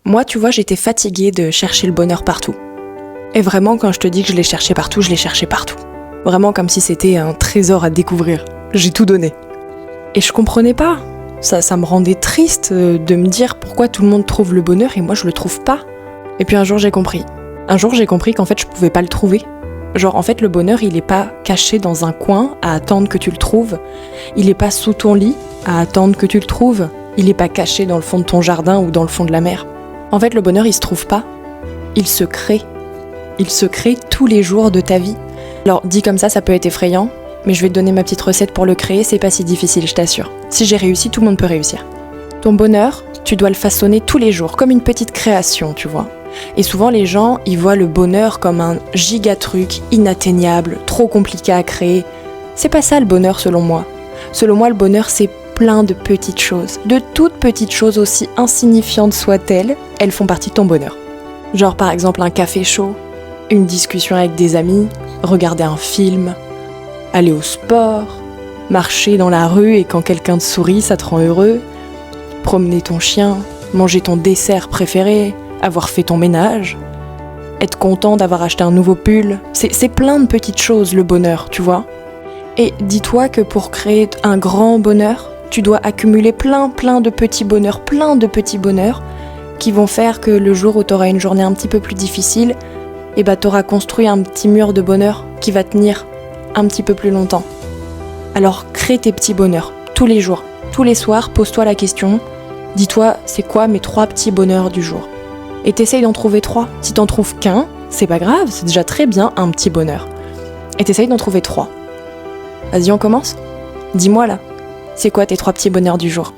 Moi, tu vois, j'étais fatiguée de chercher le bonheur partout. Et vraiment, quand je te dis que je l'ai cherché partout, je l'ai cherché partout. Vraiment comme si c'était un trésor à découvrir. J'ai tout donné. Et je comprenais pas. Ça me rendait triste de me dire pourquoi tout le monde trouve le bonheur et moi je le trouve pas. Et puis un jour j'ai compris. Un jour j'ai compris qu'en fait je pouvais pas le trouver. Genre en fait le bonheur il est pas caché dans un coin à attendre que tu le trouves. Il est pas sous ton lit à attendre que tu le trouves. Il est pas caché dans le fond de ton jardin ou dans le fond de la mer. En fait le bonheur il se trouve pas. Il se crée. Il se crée tous les jours de ta vie. Alors dit comme ça peut être effrayant, mais je vais te donner ma petite recette pour le créer, c'est pas si difficile, je t'assure. Si j'ai réussi, tout le monde peut réussir. Ton bonheur, tu dois le façonner tous les jours, comme une petite création, tu vois. Et souvent les gens, ils voient le bonheur comme un giga truc inatteignable, trop compliqué à créer. C'est pas ça le bonheur selon moi. Selon moi, le bonheur c'est plein de petites choses. De toutes petites choses aussi insignifiantes soient-elles, elles font partie de ton bonheur. Genre par exemple un café chaud, une discussion avec des amis, regarder un film, aller au sport, marcher dans la rue et quand quelqu'un te sourit, ça te rend heureux, promener ton chien, manger ton dessert préféré, avoir fait ton ménage, être content d'avoir acheté un nouveau pull. C'est plein de petites choses le bonheur, tu vois. Et dis-toi que pour créer un grand bonheur, tu dois accumuler plein de petits bonheurs, qui vont faire que le jour où tu auras une journée un petit peu plus difficile, tu auras construit un petit mur de bonheur qui va tenir un petit peu plus longtemps. Alors crée tes petits bonheurs, tous les jours. Tous les soirs, pose-toi la question, dis-toi c'est quoi mes 3 petits bonheurs du jour. Et t'essayes d'en trouver 3. Si t'en trouves qu'un, c'est pas grave, c'est déjà très bien un petit bonheur. Et t'essayes d'en trouver 3. Vas-y, on commence ? Dis-moi là, c'est quoi tes 3 petits bonheurs du jour ?